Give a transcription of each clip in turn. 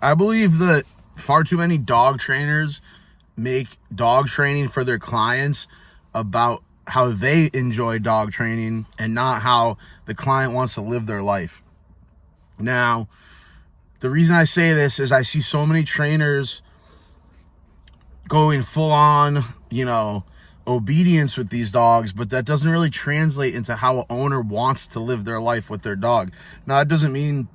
I believe that far too many dog trainers make dog training for their clients about how they enjoy dog training and not how the client wants to live their life. Now, the reason I say this is I see so many trainers going full on, obedience with these dogs, but that doesn't really translate into how an owner wants to live their life with their dog. Now, that doesn't mean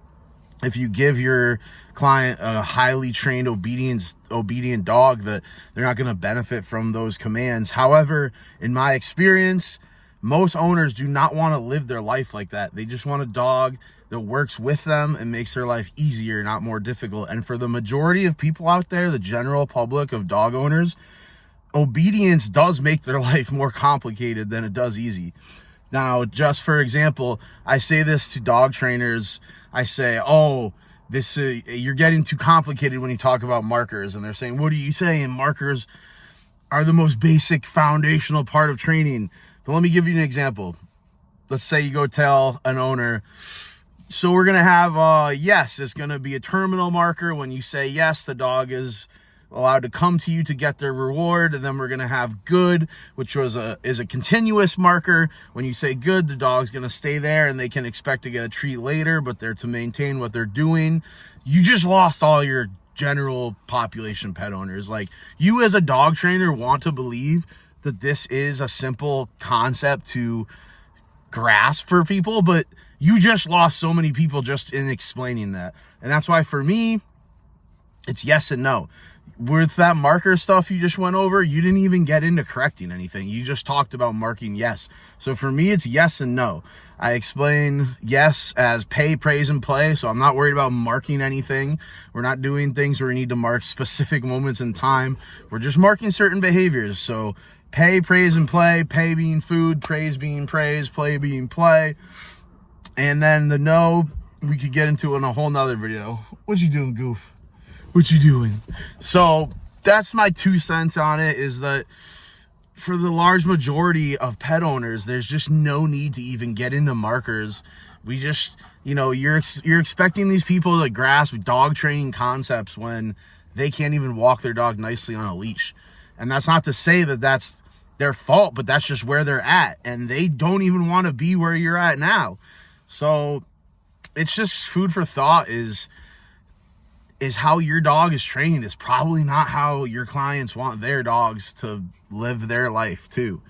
if you give your client a highly trained obedient dog that they're not going to benefit from those commands. However, in my experience, most owners do not want to live their life like that. They just want a dog that works with them and makes their life easier, not more difficult. And for the majority of people out there, the general public of dog owners, obedience does make their life more complicated than it does easy. Now, just for example, I say this to dog trainers. I say, oh, you're getting too complicated when you talk about markers. And they're saying, what are you saying? Markers are the most basic foundational part of training. But let me give you an example. Let's say you go tell an owner, so we're going to have, yes, it's going to be a terminal marker. When you say yes, the dog is allowed to come to you to get their reward. And then we're going to have good, which is a continuous marker. When you say good, the dog's going to stay there and they can expect to get a treat later, but they're to maintain what they're doing. You just lost all your general population pet owners. Like, you as a dog trainer want to believe that this is a simple concept to grasp for people, but you just lost so many people just in explaining that. And that's why for me, it's yes and no. With that marker stuff you just went over, you didn't even get into correcting anything. You just talked about marking yes. So for me, it's yes and no. I explain yes as pay, praise, and play. So I'm not worried about marking anything. We're not doing things where we need to mark specific moments in time. We're just marking certain behaviors. So pay, praise, and play. Pay being food, praise being praise, play being play. And then the no, we could get into in a whole nother video. What you doing, goof? What you doing? So that's my 2 cents on it, is that for the large majority of pet owners, there's just no need to even get into markers. We just, you're expecting these people to grasp dog training concepts when they can't even walk their dog nicely on a leash. And that's not to say that that's their fault, but that's just where they're at. And they don't even want to be where you're at now. So it's just food for thought, is how your dog is trained is probably not how your clients want their dogs to live their life too.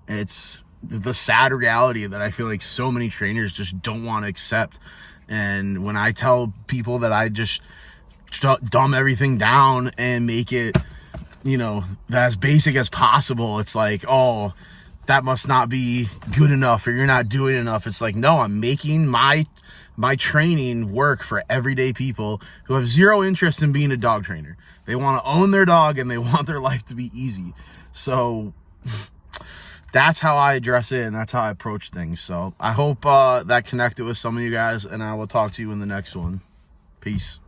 It's the sad reality that I feel like so many trainers just don't want to accept. And when I tell people that I just dumb everything down and make it, as basic as possible, it's like, oh, that must not be good enough, or you're not doing enough. It's like, no, I'm making my training work for everyday people who have zero interest in being a dog trainer. They want to own their dog and they want their life to be easy. So that's how I address it, and that's how I approach things. So I hope that connected with some of you guys, and I will talk to you in the next one. Peace.